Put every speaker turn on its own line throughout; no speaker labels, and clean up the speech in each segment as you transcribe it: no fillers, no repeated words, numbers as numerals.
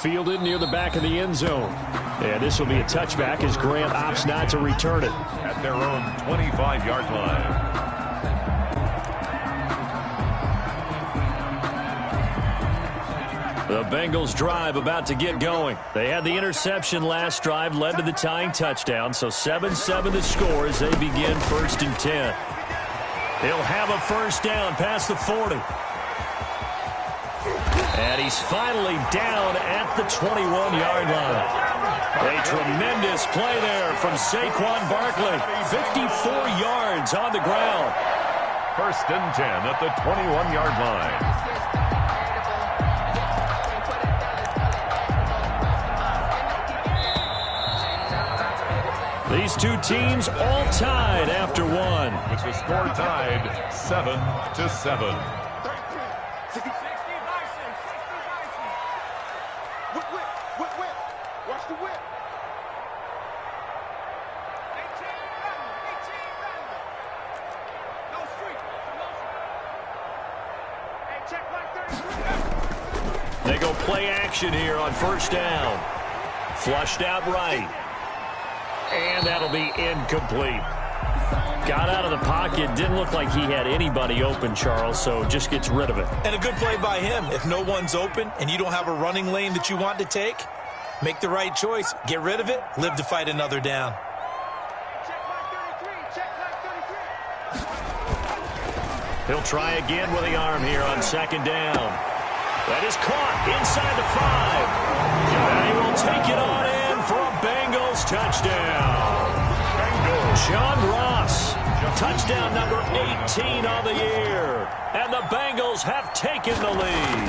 fielded near the back of the end zone. And this will be a touchback as Grant opts not to return it.
At their own 25-yard line.
The Bengals drive about to get going. They had the interception last drive, led to the tying touchdown. So 7-7 the score as they begin 1st and 10. He'll have a first down past the 40. And he's finally down at the 21-yard line. A tremendous play there from Saquon Barkley. 54 yards on the ground.
1st and 10 at the 21-yard line.
These two teams all tied after one.
With the score tied 7-7.
Watch the whip.
They go play action here on first down. Flushed out right. And that'll be incomplete. Got out of the pocket. Didn't look like he had anybody open, Charles, so just gets rid of it.
And a good play by him. If no one's open and you don't have a running lane that you want to take, make the right choice. Get rid of it. Live to fight another down.
He'll try again with the arm here on 2nd down. That is caught inside the 5. And he will take it on in for a Bengals touchdown. John Ross, touchdown number 18 on the year. And the Bengals have taken the lead.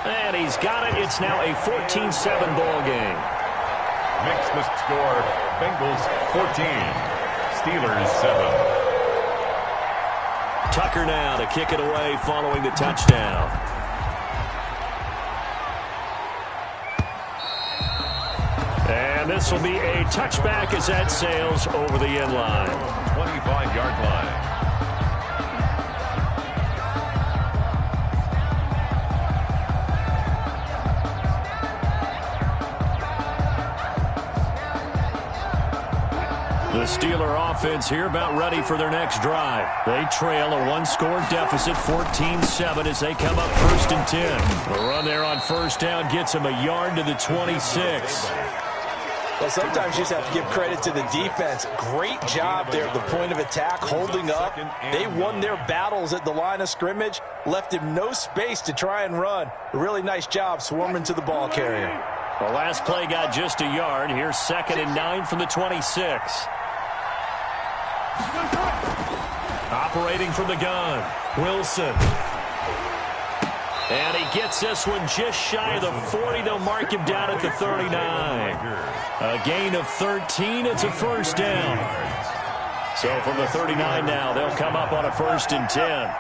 And he's got it. It's now a 14-7 ball game.
Makes the score Bengals 14, Steelers 7.
Tucker now to kick it away following the touchdown. And this will be a touchback as that sails over the end line.
25-yard line.
The Steeler offense here about ready for their next drive. They trail a one-score deficit, 14-7, as they come up 1st and 10. The run there on first down gets them a yard to the 26.
Well, sometimes you just have to give credit to the defense. Great job there at the point of attack, holding up. They won their battles at the line of scrimmage, left him no space to try and run. A really nice job swarming to the ball carrier.
The last play got just a yard. Here's 2nd and 9 from the 26. Operating from the gun, Wilson. And he gets this one just shy of the 40. They'll mark him down at the 39. A gain of 13. It's a first down. So from the 39 now, they'll come up on a 1st and 10.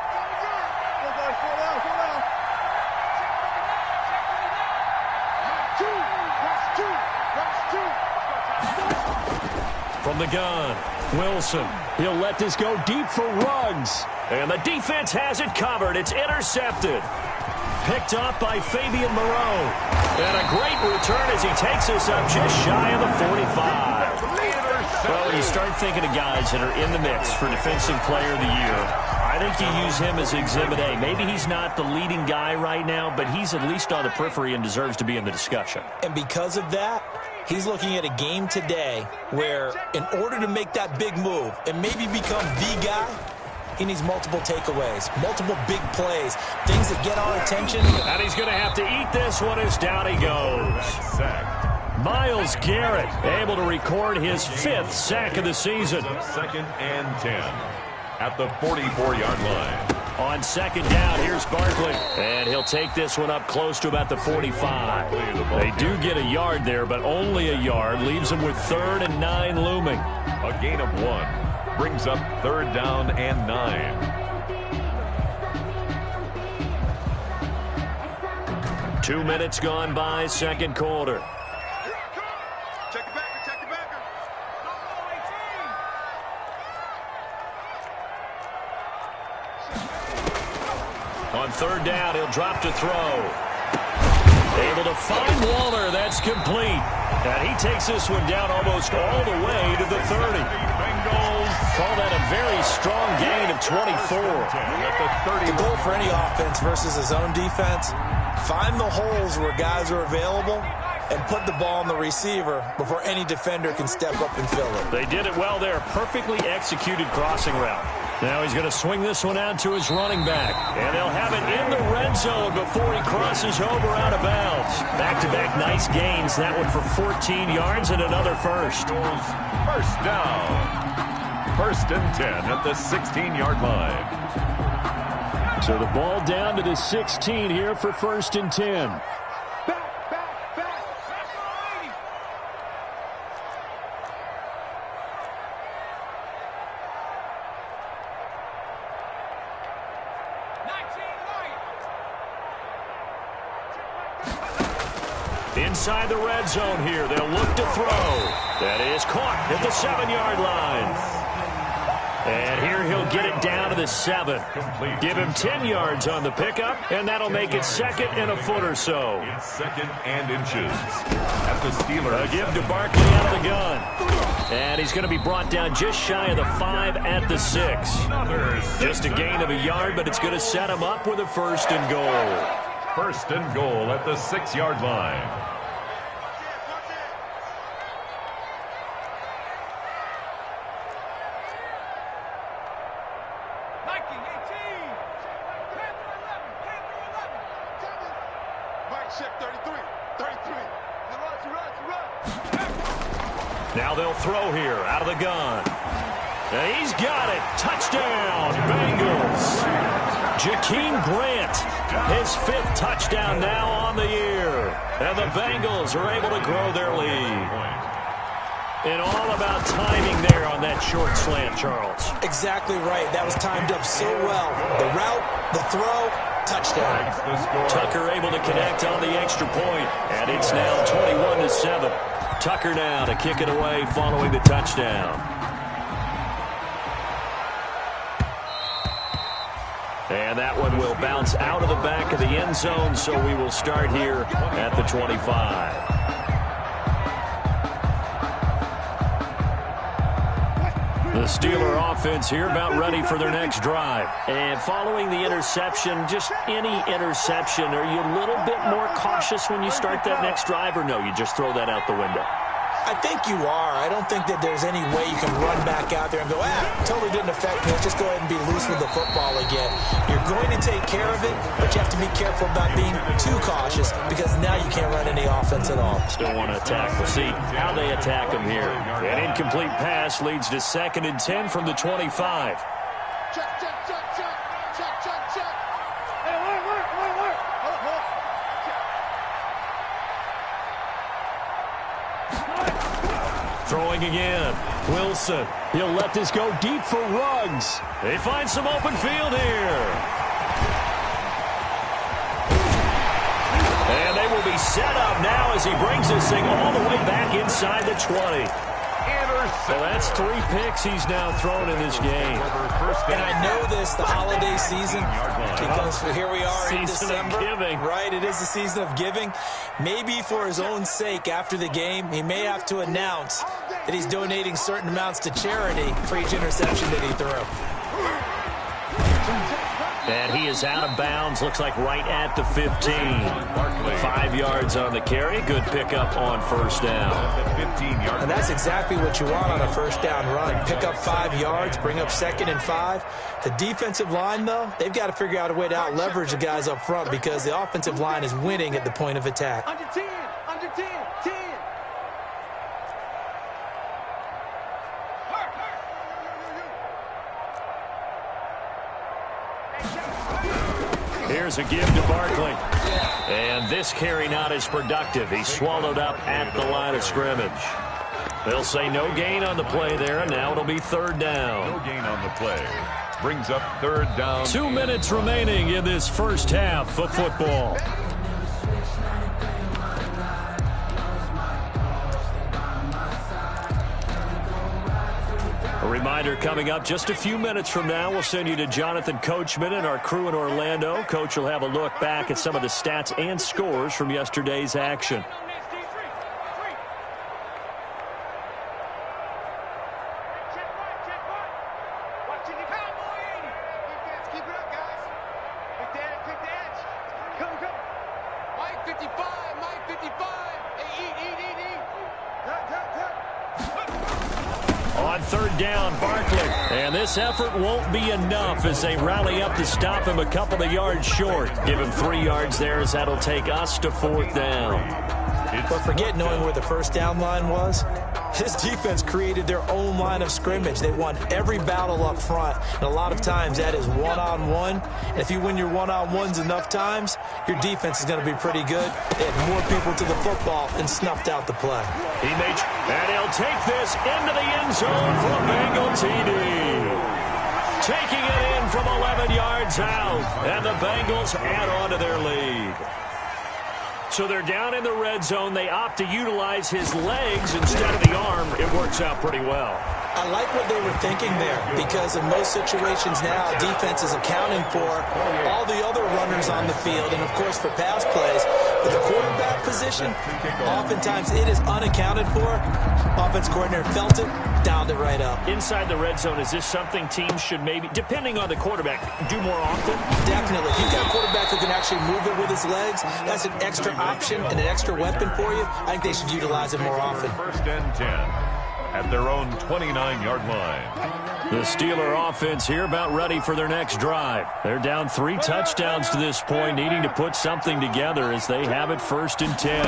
From the gun, Wilson. He'll let this go deep for Ruggs. And the defense has it covered. It's intercepted. Picked up by Fabian Moreau. And a great return as he takes us up just shy of the 45. Well, when you start thinking of guys that are in the mix for Defensive Player of the Year, I think you use him as Exhibit A. Maybe he's not the leading guy right now, but he's at least on the periphery and deserves to be in the discussion.
And because of that, he's looking at a game today where in order to make that big move and maybe become the guy, he needs multiple takeaways, multiple big plays, things that get our attention.
And he's going to have to eat this one as down he goes. Myles Garrett able to record his 5th sack of the season.
2nd and 10 at the 44-yard line.
On 2nd down, here's Barkley. And he'll take this one up close to about the 45. They do get a yard there, but only a yard. Leaves them with 3rd and 9 looming.
A gain of 1. Brings up 3rd down and 9.
2 minutes gone by, 2nd quarter.
Check the backer, check the backer.
On 3rd down, he'll drop to throw. Able to find Waller. That's complete. And he takes this one down almost all the way to the 30.
Bengals
Call that a very strong gain of 24.
The goal for any offense versus his own defense, find the holes where guys are available and put the ball on the receiver before any defender can step up and fill it.
They did it well there. Perfectly executed crossing route. Now he's going to swing this one out to his running back. And they'll have it in the red zone before he crosses over out of bounds. Back-to-back nice gains. That one for 14 yards and another first.
First down. First and 10 at the 16-yard line.
So the ball down to the 16 here for first and 10. Inside the red zone here. They'll look to throw. That is caught at the 7-yard line. And here he'll get it down to the 7. Give him 10 yards on the pickup, and that'll make it second and a foot or so.
It's second and inches. At the Steelers.
A give to Barkley out of the gun. And he's going to be brought down just shy of the 5 at the 6. Just a gain of a yard, but it's going to set him up with a first and goal.
First and goal at the 6-yard line.
Now they'll throw here out of the gun. And he's got it. Touchdown, Bengals. Jakeem Grant, his 5th touchdown now on the year. And the Bengals are able to grow their lead. And all about timing there on that short slant, Charles.
Exactly right. That was timed up so well. The route, the throw, touchdown.
Tucker able to connect on the extra point. And it's now 21-7. Tucker now to kick it away following the touchdown. And that one will bounce out of the back of the end zone, so we will start here at the 25. The Steeler offense here about ready for their next drive. And following the interception, just any interception, are you a little bit more cautious when you start that next drive, or no, you just throw that out the window?
I think you are. I don't think that there's any way you can run back out there and go, totally didn't affect me. Let's just go ahead and be loose with the football again. You're going to take care of it, but you have to be careful about being too cautious because now you can't run any offense at all.
Still want to attack. We'll see how they attack them here. An incomplete pass leads to second and 10 from the 25.
Check, check, check, check. Check, check, check. Hey, work. Hold.
Throwing again. Wilson. He'll let this go deep for Ruggs. They find some open field here. And they will be set up now as he brings this thing all the way back inside the 20. So that's 3 picks he's now thrown in this game.
And I know this, the holiday season, because here we are in December.
Season of giving.
Right, it is the season of giving. Maybe for his own sake, after the game, he may have to announce that he's donating certain amounts to charity for each interception that he threw.
And he is out of bounds, looks like right at the 15. 5 yards on the carry. Good pickup on first down.
And that's exactly what you want on a first down run. Pick up 5 yards, bring up second and 5. The defensive line, though, they've got to figure out a way to out-leverage the guys up front because the offensive line is winning at the point of attack.
Under 10, 10.
Here's a give to Barkley. And this carry not as productive. He's swallowed up at the line of scrimmage. They'll say no gain on the play there, and now it'll be third down.
No gain on the play. Brings up third down.
2 minutes remaining in this first half of football. A Reminder coming up just a few minutes from now, we'll send you to Jonathan Coachman and our crew in Orlando. Coach will have a look back at some of the stats and scores from yesterday's action. On third down, Barkley. And this effort won't be enough as they rally up to stop him a couple of yards short. Give him 3 yards there as that'll take us to fourth down.
But forget knowing where the first down line was. His defense created their own line of scrimmage. They won every battle up front, and a lot of times that is one-on-one. And if you win your one-on-ones enough times, your defense is going to be pretty good. They had more people to the football and snuffed out the play.
And he'll take this into the end zone for a Bengal TD. Taking it in from 11 yards out, and the Bengals add on to their lead. So they're down in the red zone. They opt to utilize his legs instead of the arm. It works out pretty well.
I like what they were thinking there, because in most situations now, defense is accounting for all the other runners on the field, and of course for pass plays. But the quarterback position, oftentimes it is unaccounted for. Offense coordinator felt it, dialed it right up.
Inside the red zone, is this something teams should maybe, depending on the quarterback, do more often?
Definitely. If you've got a quarterback who can actually move it with his legs, that's an extra option and an extra weapon for you. I think they should utilize it more often.
First and 10 at their own 29-yard line.
The Steeler offense here about ready for their next drive. They're down 3 touchdowns to this point, needing to put something together as they have it first and 10.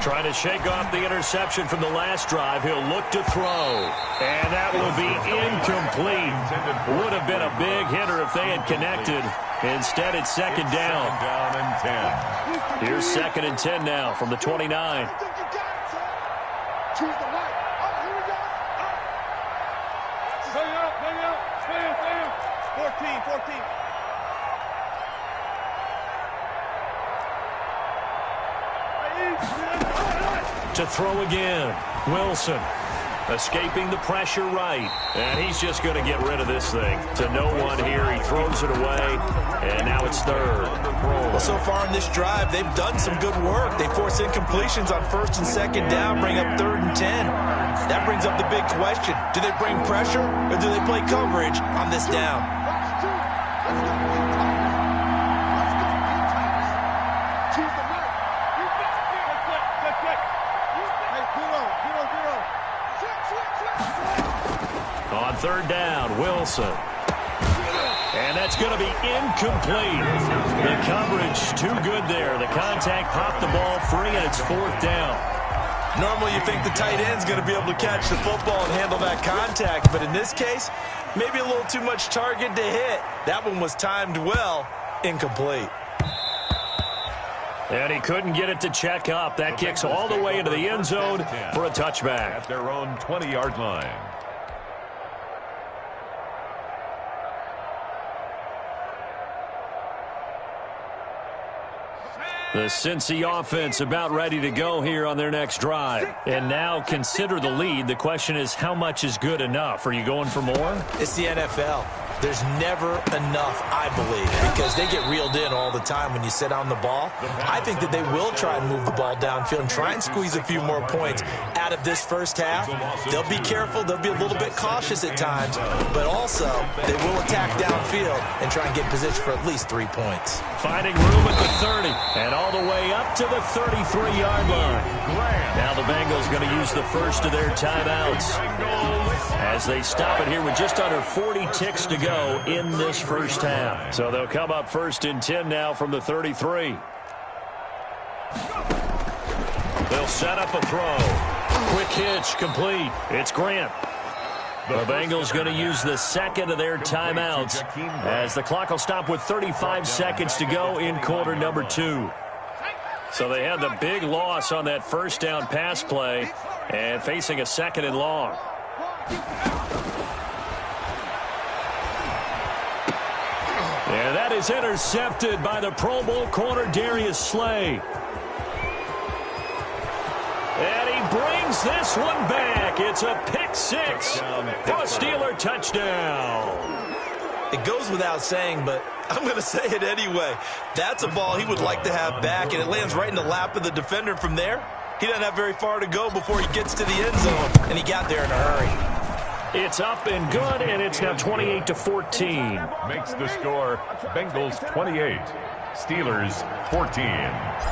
Trying to shake off the interception from the last drive. He'll look to throw. And that will be incomplete. Would have been a big hitter if they had connected. Instead, it's second down.
Down and 10.
Here's second and 10 now from the 29.
Choose the right. Oh, here we go. Bring up, bring up, bring up. 14.
To throw again. Wilson escaping the pressure right. And he's just going to get rid of this thing. To no one here. He throws it away. And now it's third.
Well, so far in this drive, they've done some good work. They force incompletions on first and second down, bring up third and 10. That brings up the big question. Do they bring pressure or do they play coverage on this down?
On third down, Wilson. And that's going to be incomplete. The coverage too good there. The contact popped the ball free, and it's fourth down.
Normally you think the tight end's going to be able to catch the football and handle that contact, but in this case, maybe a little too much target to hit. That one was timed well, incomplete.
And he couldn't get it to check up. That kicks all the way into the end zone for a touchback.
At their own 20-yard line.
The Cincy offense about ready to go here on their next drive. And now consider the lead. The question is, how much is good enough? Are you going for more?
It's the NFL. There's never enough, I believe, because they get reeled in all the time when you sit on the ball. I think that they will try and move the ball downfield and try and squeeze a few more points out of this first half. They'll be careful. They'll be a little bit cautious at times, but also they will attack downfield and try and get position for at least 3 points.
Finding room at the 30 and all the way up to the 33-yard line. Now the Bengals going to use the first of their timeouts as they stop it here with just under 40 ticks to go in this first half. So they'll come up first and 10 now from the 33. They'll set up a throw. Quick hitch, complete. It's Grant. The Bengals going to use the second of their timeouts as the clock will stop with 35 seconds to go in quarter number 2. So they had the big loss on that first down pass play and facing a second and long. And that is intercepted by the Pro Bowl corner Darius Slay. And he brings brings this one back. It's a pick six for a Steeler touchdown.
It goes without saying, but I'm going to say it anyway. That's a ball he would like to have back, and it lands right in the lap of the defender. From there, he doesn't have very far to go before he gets to the end zone, and he got there in a hurry.
It's up and good, and it's now 28-14.
Makes the score Bengals 28, Steelers 14.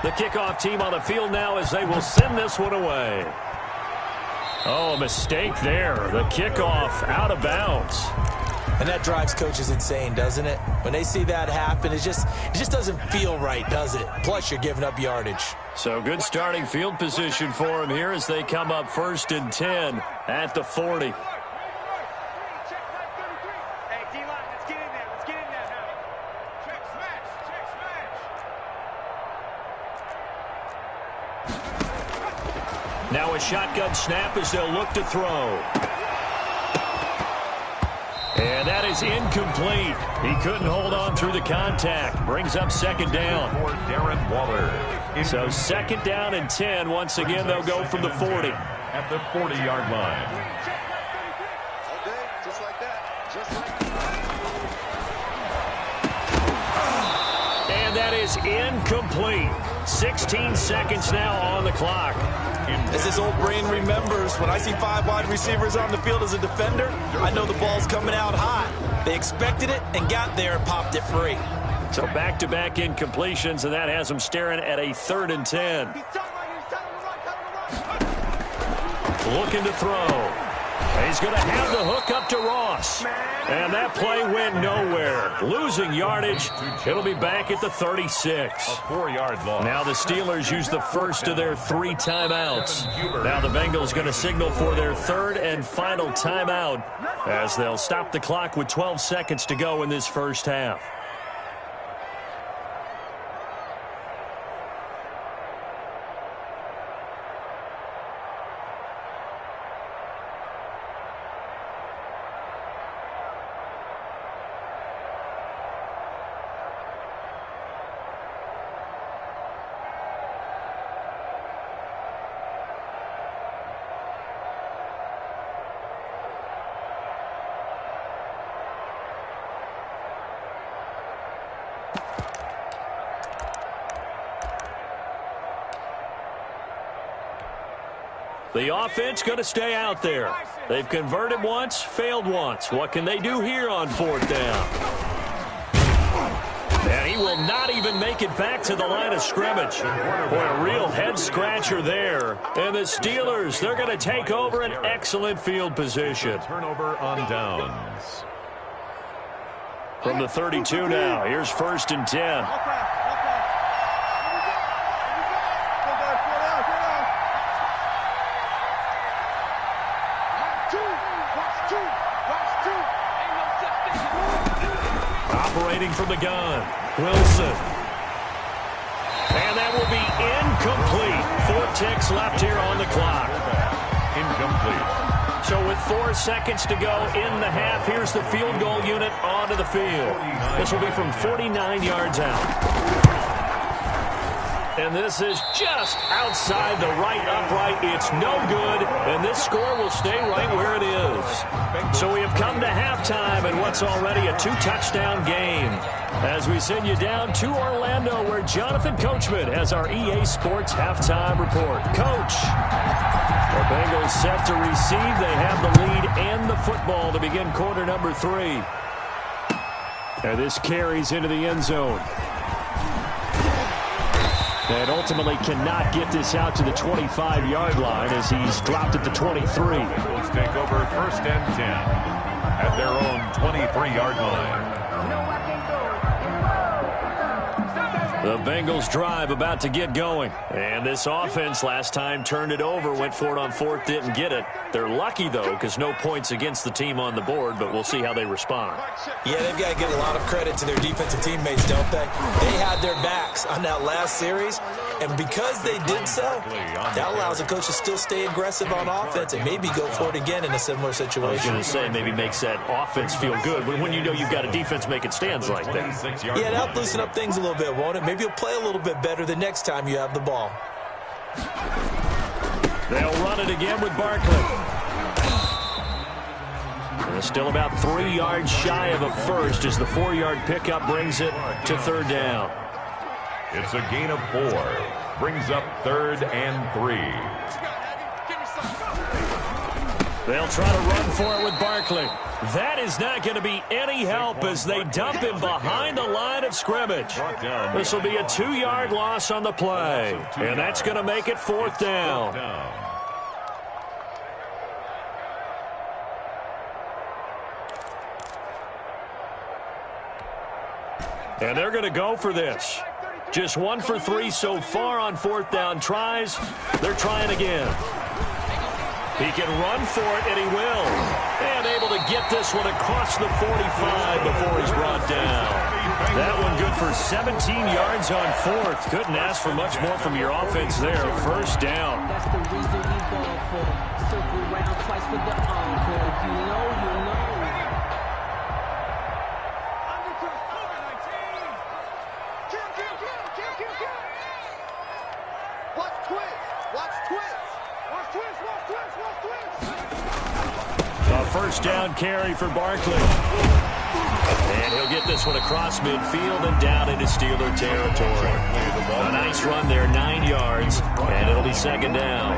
The kickoff team on the field now as they will send this one away. Oh, a mistake there. The kickoff out of bounds.
And that drives coaches insane, doesn't it? When they see that happen, it just doesn't feel right, does it? Plus, you're giving up yardage.
So good starting field position for them here as they come up 1st and 10 at the 40. Now a shotgun snap as they'll look to throw. And that is incomplete. He couldn't hold on through the contact. Brings up 2nd down.
For Darren Waller.
So 2nd down and 10. Once again, they'll go from the 40.
At the 40-yard line.
Okay, just like that. Just like that.
And that is incomplete. 16 seconds now on the clock.
As his old brain remembers, when I see 5 wide receivers on the field as a defender, I know the ball's coming out hot. They expected it and got there and popped it free.
So back-to-back incompletions, and that has them staring at a 3rd and 10. Looking to throw. He's going to have the hook up to Ross. And that play went nowhere. Losing yardage. It'll be back at the 36.
A 4-yard loss.
Now the Steelers use the first of their 3 timeouts. Now the Bengals going to signal for their 3rd and final timeout as they'll stop the clock with 12 seconds to go in this first half. The offense going to stay out there. They've converted once, failed once. What can they do here on 4th down? And he will not even make it back to the line of scrimmage. Boy, a real head-scratcher there. And the Steelers, they're going to take over an excellent field position.
Turnover on downs.
From the 32 now, here's 1st and 10. Operating from the gun, Wilson. And that will be incomplete. 4 ticks left here on the clock.
Incomplete.
So with 4 seconds to go in the half, here's the field goal unit onto the field. This will be from 49 yards out. And this is just outside the right upright. It's no good, and this score will stay right where it is. So we have come to halftime in what's already a 2-touchdown game. As we send you down to Orlando, where Jonathan Coachman has our EA Sports halftime report. Coach, the Bengals set to receive. They have the lead and the football to begin quarter number 3. And this carries into the end zone. And ultimately cannot get this out to the 25-yard line as he's dropped at the 23.
Bengals take over 1st and 10 at their own 23-yard line.
The Bengals drive about to get going. And this offense last time turned it over, went for it on 4th, didn't get it. They're lucky, though, because no points against the team on the board, but we'll see how they respond.
Yeah, they've got to give a lot of credit to their defensive teammates, don't they? They had their backs on that last series, and because they did so, that allows the coach to still stay aggressive on offense and maybe go for it again in a similar situation.
I was going to say maybe makes that offense feel good, but when you know you've got a defense making stands like that.
Yeah, that'll loosen up things a little bit, won't it? Maybe you'll play a little bit better the next time you have the ball.
They'll run it again with Barkley. They're still about 3 yards shy of a first as the 4-yard pickup brings it to third down.
It's a gain of 4. Brings up 3rd and 3.
They'll try to run for it with Barkley. That is not going to be any help as they dump him behind the line of scrimmage. This will be a 2-yard loss on the play, and that's going to make it 4th down. And they're going to go for this. Just 1 for 3 so far on 4th down tries. They're trying again. He can run for it, and he will. And able to get this one across the 45 before he's brought down. That one good for 17 yards on 4th. Couldn't ask for much more from your offense there. 1st down.
That's the reason we ball for. Circle round twice for the encore. If you know, you know.
A 1st down carry for Barkley. And he'll get this one across midfield and down into Steeler territory. A nice run there, 9 yards, and it'll be 2nd down.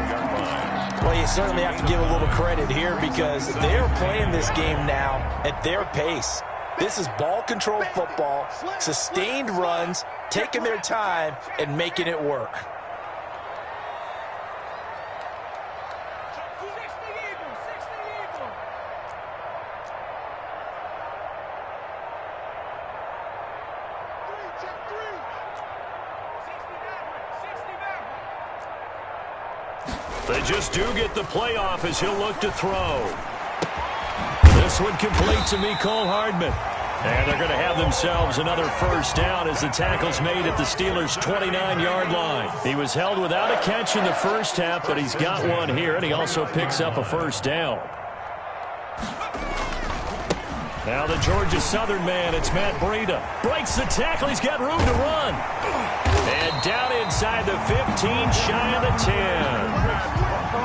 Well, you certainly have to give a little credit here because they're playing this game now at their pace. This is ball control football, sustained runs, taking their time and making it work.
They just do get the playoff as he'll look to throw. This one complete to Mecole Hardman. And they're going to have themselves another 1st down as the tackle's made at the Steelers' 29-yard line. He was held without a catch in the 1st half, but he's got one here, and he also picks up a 1st down. Now the Georgia Southern man, it's Matt Breida. Breaks the tackle, he's got room to run. And down inside the 15, shy of the 10.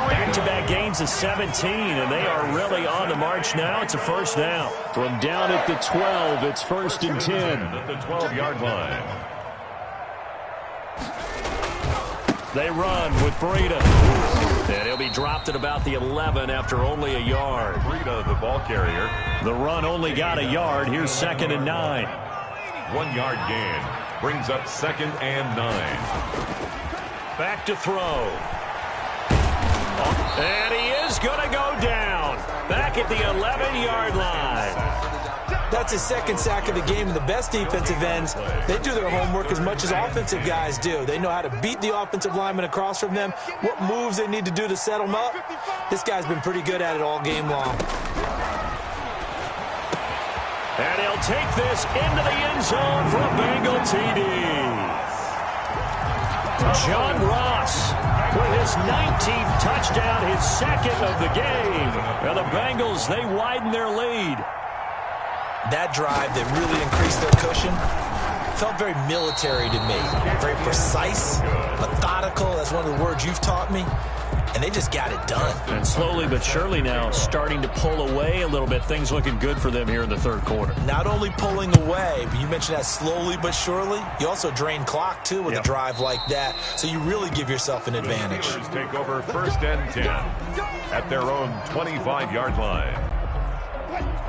Back-to-back gains of 17, and they are really on the march now. It's a 1st down. From down at the 12, it's 1st and 10.
At the 12-yard line.
They run with Breida. And he'll be dropped at about the 11 after only a yard.
Breida, the ball carrier.
The run only got a yard. Here's 2nd and 9.
1-yard gain. Brings up 2nd and 9.
Back to throw. And he is going to go down. Back at the 11-yard line.
That's his 2nd sack of the game, and the best defensive ends, they do their homework as much as offensive guys do. They know how to beat the offensive lineman across from them, what moves they need to do to set them up. This guy's been pretty good at it all game long.
And he'll take this into the end zone for a Bengal TD. John Ross with his 19th touchdown, his 2nd of the game. And the Bengals, they widen their lead.
That drive that really increased their cushion felt very military to me. Very precise, methodical, that's one of the words you've taught me. And they just got it done.
And slowly but surely now starting to pull away a little bit. Things looking good for them here in the 3rd quarter.
Not only pulling away, but you mentioned that slowly but surely. You also drain clock, too, with a drive like that. So you really give yourself an advantage.
Steelers take over 1st and 10 at their own 25-yard line.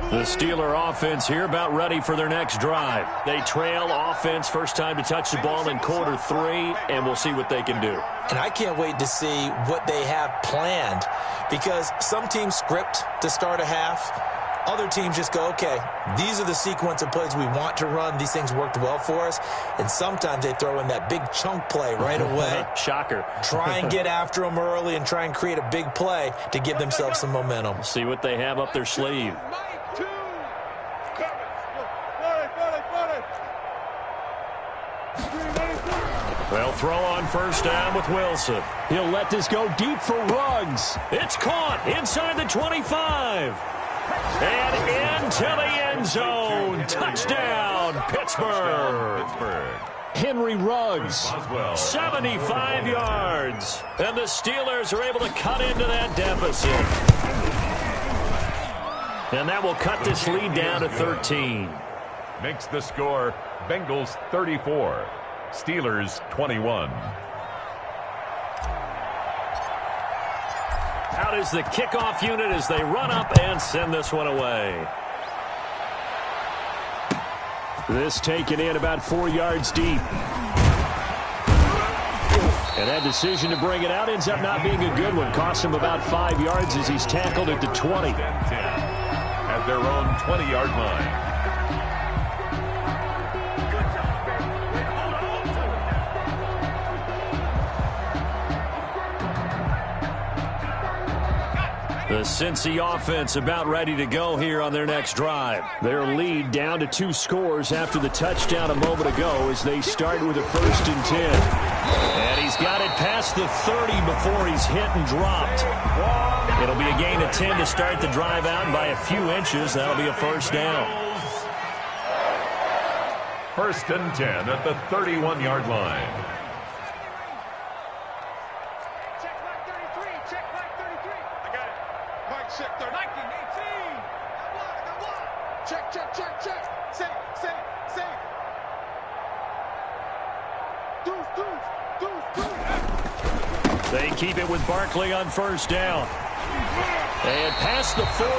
The Steeler offense here about ready for their next drive. They trail offense, first time to touch the ball in quarter 3, and we'll see what they can do.
And I can't wait to see what they have planned because some teams script to start a half. Other teams just go, okay, these are the sequence of plays we want to run. These things worked well for us. And sometimes they throw in that big chunk play right away.
Shocker.
Try and get after them early and try and create a big play to give themselves some momentum.
See what they have up their sleeve. They'll throw on 1st down with Wilson. He'll let this go deep for Ruggs. It's caught inside the 25. And into the end zone. Touchdown, Pittsburgh. Henry Ruggs, 75 yards. And the Steelers are able to cut into that deficit. And that will cut this lead down to 13.
Makes the score Bengals 34, Steelers 21.
Out is the kickoff unit as they run up and send this one away. This taken in about 4 yards deep. And that decision to bring it out ends up not being a good one. Costs him about 5 yards as he's tackled at the 20.
10 at their own 20-yard line.
The Cincy offense about ready to go here on their next drive. Their lead down to 2 scores after the touchdown a moment ago as they start with a 1st and 10. And he's got it past the 30 before he's hit and dropped. It'll be a gain of 10 to start the drive out, and by a few inches, that'll be a 1st down.
1st and 10 at the 31-yard line.
They keep it with Barkley on 1st down. And past the 40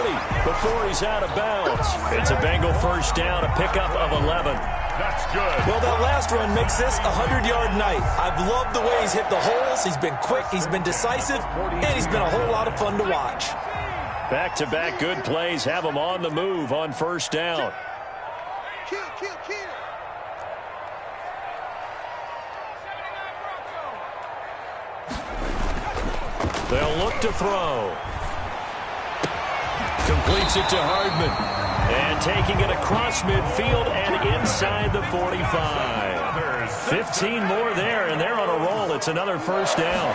before he's out of bounds. It's a Bengal 1st down, a pickup of 11.
That's good.
Well, that last run makes this a 100-yard night. I've loved the way he's hit the holes. He's been quick, he's been decisive, and he's been a whole lot of fun to watch.
Back-to-back good plays have him on the move on 1st down.
Kill.
They'll look to throw. Completes it to Hardman. And taking it across midfield and inside the 45. 15 more there, and they're on a roll. It's another 1st down.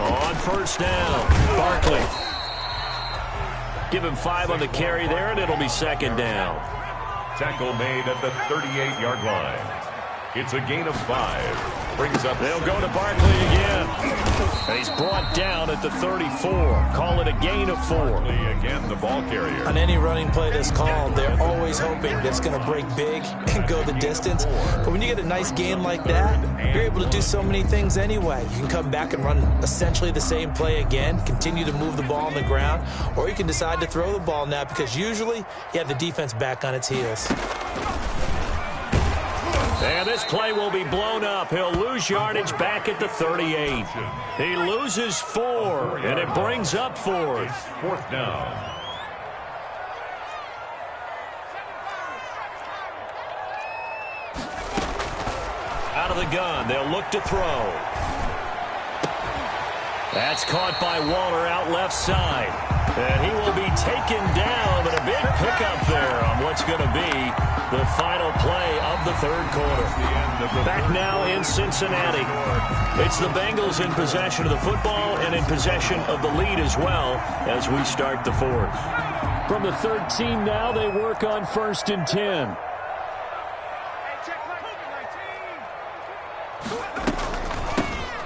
On 1st down, Barkley. Give him 5 on the carry there, and it'll be 2nd down.
Tackle made at the 38-yard line. It's a gain of 5. Brings up.
They'll go to Barkley again. And he's brought down at the 34. Call it a gain of 4.
Barkley again, the ball carrier.
On any running play that's called, they're always hoping that it's going to break big and go the distance. But when you get a nice gain like that, you're able to do so many things anyway. You can come back and run essentially the same play again, continue to move the ball on the ground, or you can decide to throw the ball now because usually you have the defense back on its heels.
And this play will be blown up. He'll lose yardage back at the 38. He loses 4, and it brings up 4th.
4th down.
Out of the gun, they'll look to throw. That's caught by Waller out left side. And he will be taken down, but a big pickup there on what's going to be the final play of the 3rd quarter. Back now in Cincinnati. It's the Bengals in possession of the football and in possession of the lead as well as we start the 4th. From the 13 now, they work on 1st and 10.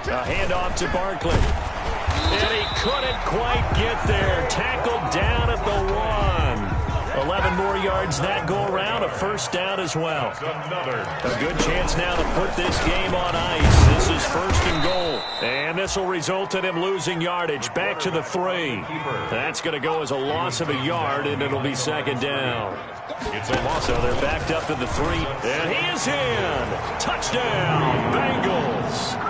A handoff to Barkley. And he couldn't quite get there. Tackled down at the 1. 11 more yards that go around. A 1st down as well. A good chance now to put this game on ice. This is 1st and goal. And this will result in him losing yardage. Back to the 3. That's going to go as a loss of a yard, and it'll be 2nd down.
It's a loss.
So they're backed up to the 3. And he is in. Touchdown, Bengals.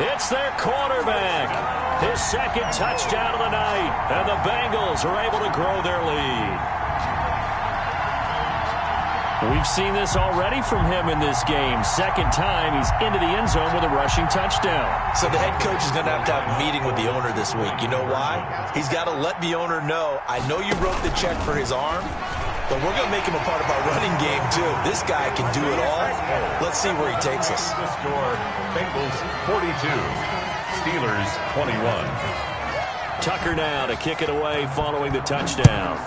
It's their quarterback. His 2nd touchdown of the night. And the Bengals are able to grow their lead. We've seen this already from him in this game. 2nd time he's into the end zone with a rushing touchdown.
So the head coach is going to have a meeting with the owner this week. You know why? He's got to let the owner know, I know you wrote the check for his arm, but we're going to make him a part of our running game too. This guy can do it all. Let's see where he takes us.
The score, Bengals 42, Steelers 21.
Tucker now to kick it away following the touchdown.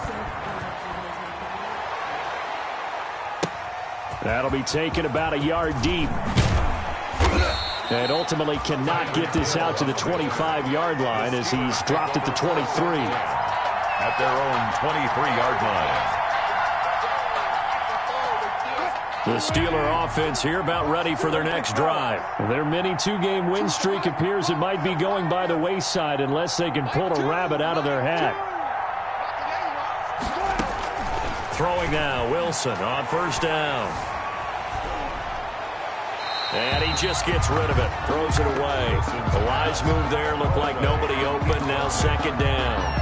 That'll be taken about a yard deep. And ultimately cannot get this out to the 25-yard line as he's dropped at the 23.
At their own 23-yard line.
The Steeler offense here about ready for their next drive. Their mini two-game win streak appears it might be going by the wayside unless they can pull a rabbit out of their hat. Throwing now, Wilson on first down. And he just gets rid of it, throws it away. A wise move there, looked like nobody open, now second down.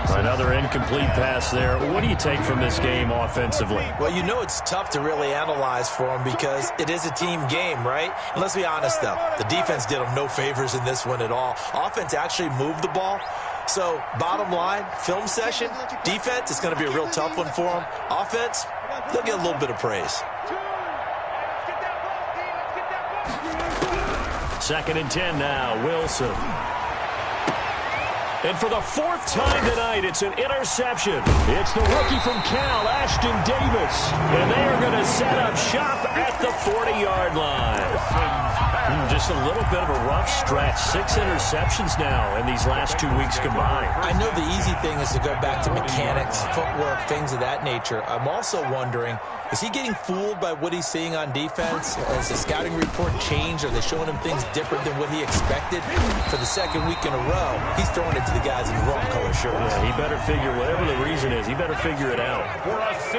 Another incomplete pass there. What do you take from this game offensively?
Well, you know it's tough to really analyze for them because it is a team game, right? And let's be honest, though. The defense did them no favors in this one at all. Offense actually moved the ball. So, bottom line, film session, defense, it's going to be a real tough one for them. Offense, they'll get a little bit of praise.
Second and 10 now, Wilson. And for the fourth time tonight, it's an interception. It's the rookie from Cal, Ashton Davis. And they are going to set up shop at the 40-yard line. Just a little bit of a rough stretch. 6 interceptions now in these last 2 weeks combined.
I know the easy thing is to go back to mechanics, footwork, things of that nature. I'm also wondering, is he getting fooled by what he's seeing on defense? Has the scouting report changed? Are they showing him things different than what he expected? For the second week in a row, he's throwing it to the guys in the wrong color shirts.
Yeah, he better figure, whatever the reason is, he better figure it out.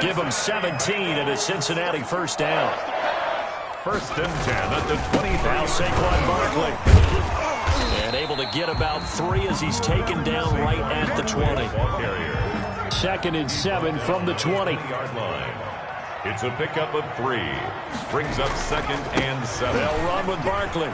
Give him 17 at a Cincinnati first down.
First and 10 at the 20.
Now Saquon Barkley. And able to get about 3 as he's taken down right at the 20. Second and 7 from the 20-yard
line. It's a pickup of 3. Brings up second and 7.
They'll run with Barkley.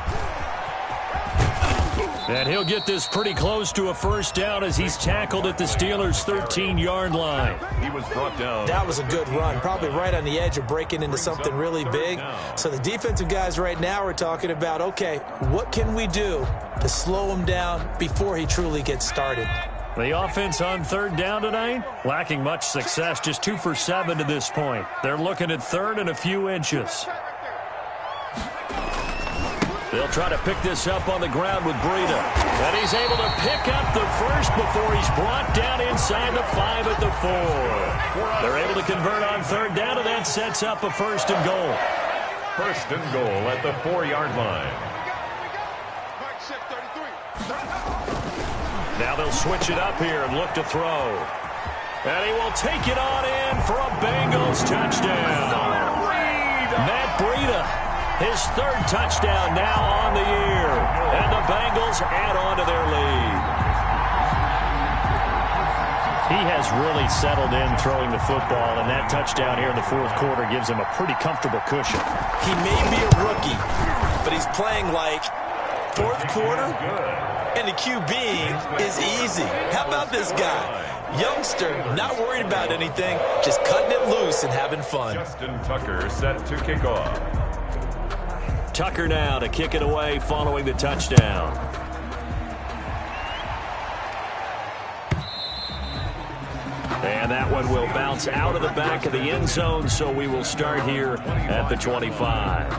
And he'll get this pretty close to a first down as he's tackled at the Steelers' 13-yard line.
He was brought down.
That was a good run, probably right on the edge of breaking into something really big. So the defensive guys right now are talking about, okay, what can we do to slow him down before he truly gets started?
The offense on third down tonight, lacking much success, just 2 for 7 to this point. They're looking at third and a few inches. They'll try to pick this up on the ground with Breida. And he's able to pick up the first before he's brought down inside the 5 at the 4. They're able to convert on third down, and that sets up a first and goal.
First and goal at the 4-yard line.
Now they'll switch it up here and look to throw. And he will take it on in for a Bengals touchdown. Matt Breida. His third touchdown now on the year. And the Bengals add on to their lead. He has really settled in throwing the football, and that touchdown here in the fourth quarter gives him a pretty comfortable cushion.
He may be a rookie, but he's playing like fourth quarter, and the QBing is easy. How about this guy? Youngster, not worried about anything, just cutting it loose and having fun.
Justin Tucker set to kick off.
Tucker now to kick it away following the touchdown. And that one will bounce out of the back of the end zone, so we will start here at the 25.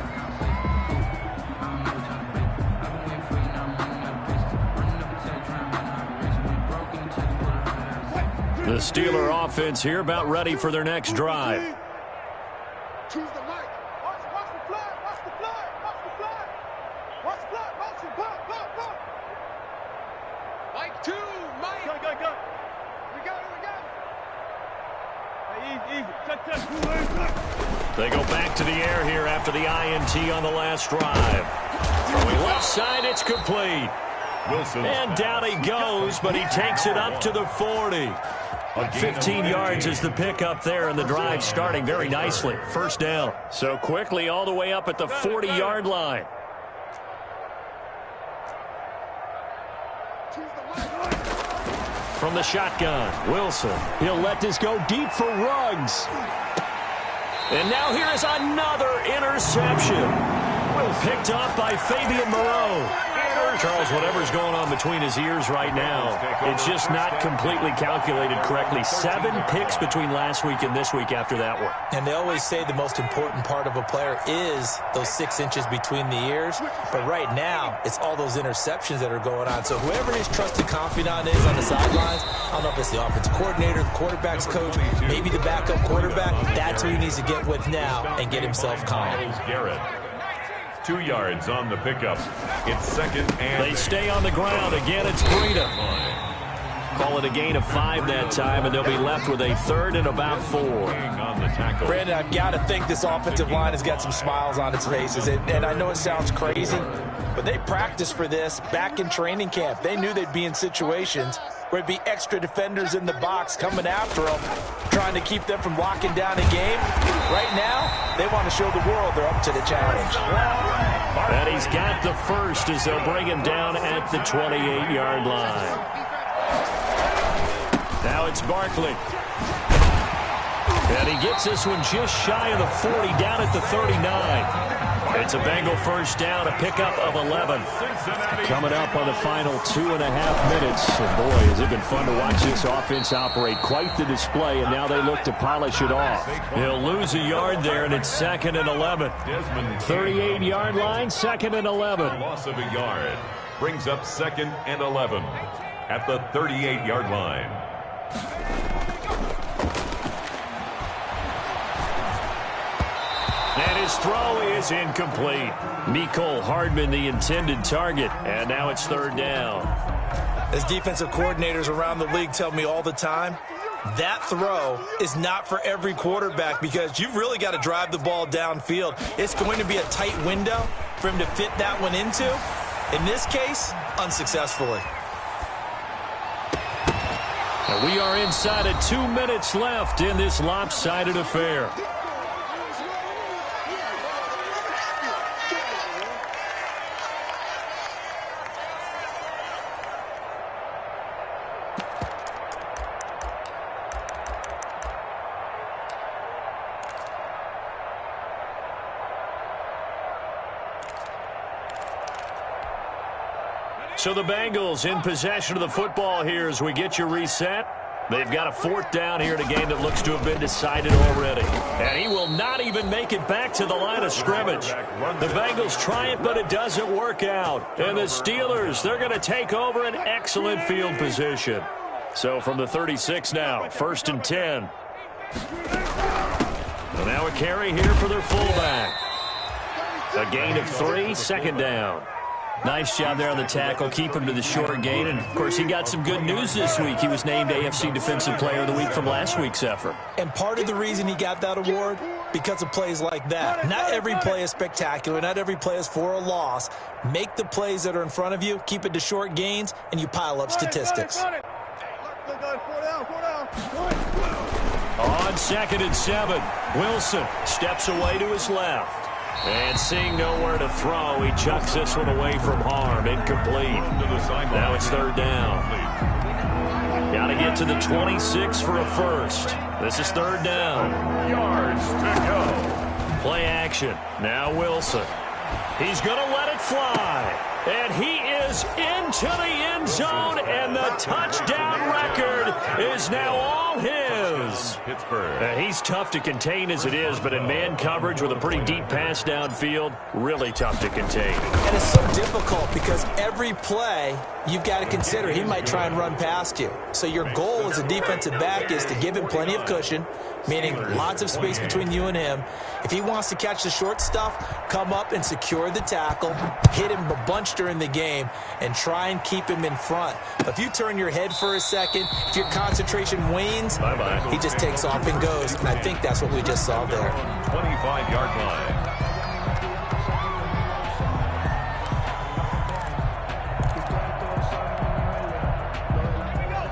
The Steeler offense here about ready for their next drive.
Choose the mic. Watch the flag. Watch the flag. Watch the flag. Watch the flag. Watch it. Go. Mike 2. Mike. Go. We got it.
They go back to the air here after the INT on the last drive. Throwing left side, it's complete.
Wilson.
And down he goes, but he takes it up to the 40. 15 yards is the pickup there, and the drive starting very nicely. First down. So quickly all the way up at the 40-yard line. From the shotgun, Wilson. He'll let this go deep for Ruggs. And now here is another interception. Picked up by Fabian Moreau. Charles, whatever's going on between his ears right now, it's just not completely calculated correctly. 7 picks between last week and this week after that one.
And they always say the most important part of a player is those 6 inches between the ears. But right now, it's all those interceptions that are going on. So whoever his trusted confidant is on the sidelines, I don't know if it's the offensive coordinator, the quarterback's coach, maybe the backup quarterback, that's who he needs to get with now and get himself calm.
2 yards on the pickup. It's second and...
They stay on the ground. Again, it's Breida. Call it a gain of 5 that time, and they'll be left with a 3rd and about 4.
Brandon, I've got to think this offensive line has got some smiles on its faces. And I know it sounds crazy, but they practiced for this back in training camp. They knew they'd be in situations where it'd be extra defenders in the box coming after them, trying to keep them from locking down a game. Right now, they want to show the world they're up to the challenge.
And he's got the first as they'll bring him down at the 28-yard line. Now it's Barkley. And he gets this one just shy of the 40, down at the 39. It's a Bengal first down, a pickup of 11. Coming up on the final 2.5 minutes. And boy, has it been fun to watch this offense operate. Quite the display, and now they look to polish it off. He'll lose a yard there, and it's 2nd and 11. 38-yard line, 2nd and 11.
Loss of a yard brings up 2nd and 11 at the 38-yard line.
And his throw is incomplete. Mecole Hardman, the intended target. And now it's 3rd down.
As defensive coordinators around the league tell me all the time, that throw is not for every quarterback because you've really got to drive the ball downfield. It's going to be a tight window for him to fit that one into. In this case, unsuccessfully.
And we are inside of 2 minutes left in this lopsided affair. So the Bengals in possession of the football here as we get you reset. They've got a 4th down here in a game that looks to have been decided already. And he will not even make it back to the line of scrimmage. The Bengals try it, but it doesn't work out. And the Steelers, they're going to take over an excellent field position. So from the 36 now, 1st and 10. And now a carry here for their fullback. A gain of 3, 2nd down. Nice job there on the tackle. Keep him to the short gain. And, of course, he got some good news this week. He was named AFC Defensive Player of the Week from last week's effort.
And part of the reason he got that award, because of plays like that. Not every play is spectacular. Not every play is for a loss. Make the plays that are in front of you, keep it to short gains, and you pile up statistics.
On 2nd and 7, Wilson steps away to his left. And seeing nowhere to throw, he chucks this one away from harm. Incomplete. Now it's 3rd down. Got to get to the 26 for a first. This is 3rd down.
Yards to go.
Play action. Now Wilson. He's going to let it fly. And he is into the end zone, and the touchdown record is now all his.
Pittsburgh.
He's tough to contain as it is, but in man coverage with a pretty deep pass downfield, really tough to contain.
And it's so difficult because every play you've got to consider he might try and run past you. So your goal as a defensive back is to give him plenty of cushion, meaning lots of space between you and him. If he wants to catch the short stuff, come up and secure the tackle, hit him a bunch during the game, and try and keep him in front. But if you turn your head for a second, if your concentration wanes, he just takes off and goes. And I think that's what we just saw there.
25-yard line.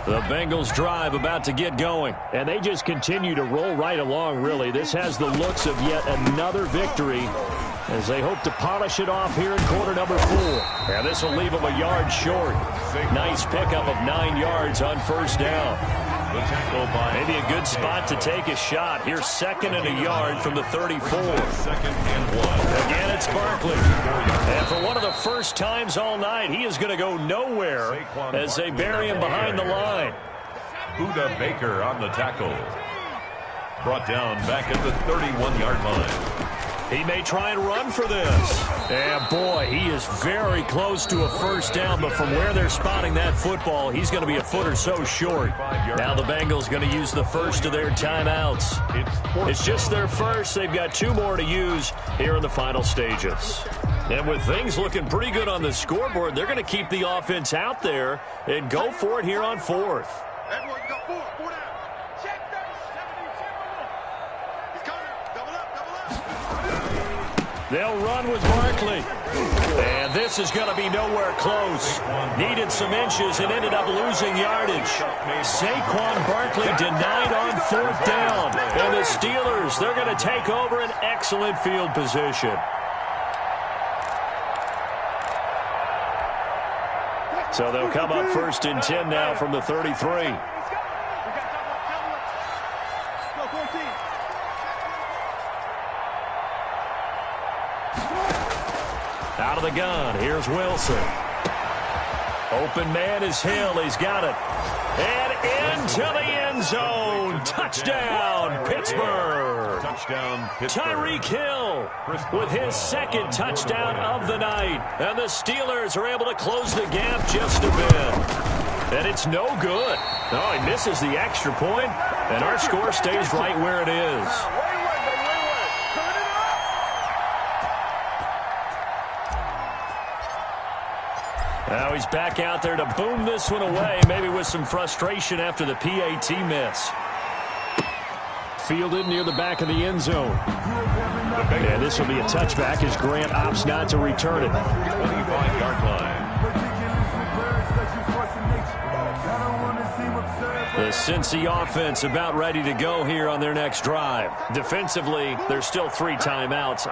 The Bengals drive about to get going, and they just continue to roll right along, really. This has the looks of yet another victory as they hope to polish it off here in quarter number 4. And this will leave them a yard short. Nice pickup of 9 yards on 1st down.
The tackle by
maybe a good spot to take a shot. Here's 2nd and a yard from the 34.
2nd and 1.
Again, it's Barkley. And for one of the first times all night, he is going to go nowhere as they bury him behind the line.
Buda Baker on the tackle. Brought down back at the 31-yard line.
He may try and run for this. And boy, he is very close to a first down, but from where they're spotting that football, he's going to be a foot or so short. Now the Bengals going to use the first of their timeouts. It's just their first. They've got 2 more to use here in the final stages. And with things looking pretty good on the scoreboard, they're going to keep the offense out there and go for it here on 4th.
Everyone, you got 4 down. Check that. 72. He's coming. Double up, double up.
They'll run with Barkley. And this is going to be nowhere close. Needed some inches and ended up losing yardage. Saquon Barkley denied on 4th down. And the Steelers, they're going to take over an excellent field position. So they'll come up 1st and 10 now from the 33. Out of the gun, here's Wilson. Open man is Hill, he's got it. And into the end zone. Touchdown, Pittsburgh.
Touchdown, Pittsburgh.
Tyreek Hill with his 2nd touchdown of the night. And the Steelers are able to close the gap just a bit. And it's no good. Oh, he misses the extra point, and our score stays right where it is. Now he's back out there to boom this one away, maybe with some frustration after the PAT miss. Fielded near the back of the end zone. And this will be a touchback as Grant opts not to return it.
25-yard line.
The Cincy offense about ready to go here on their next drive. Defensively, there's still 3 timeouts.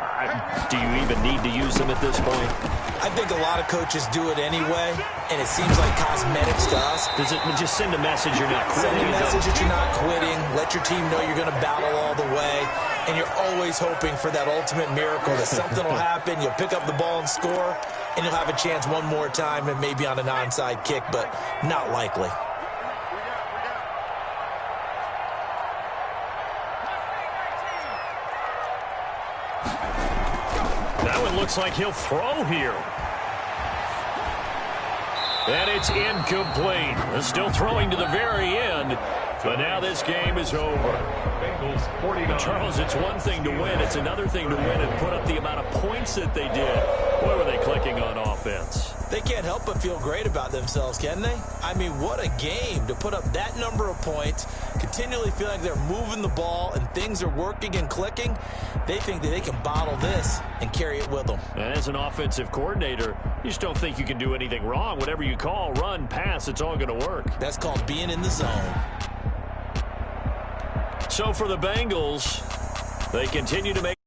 Do you even need to use them at this point?
I think a lot of coaches do it anyway, and it seems like cosmetics to us.
Does it just send a message you're not quitting?
Send a message that you're not quitting. Let your team know you're going to battle all the way, and you're always hoping for that ultimate miracle that something will happen, you'll pick up the ball and score, and you'll have a chance one more time and maybe on an onside kick, but not likely.
That one looks like he'll throw here. And it's incomplete. They're still throwing to the very end, but now this game is over.
Bengals 49.
Charles, it's one thing to win. It's another thing to win and put up the amount of points that they did. Boy, were they clicking on offense.
They can't help but feel great about themselves, can they? I mean, what a game to put up that number of points, continually feel like they're moving the ball and things are working and clicking. They think that they can bottle this and carry it with them.
And as an offensive coordinator, you just don't think you can do anything wrong. Whatever you call, run, pass, it's all going to work.
That's called being in the zone.
So for the Bengals, they continue to make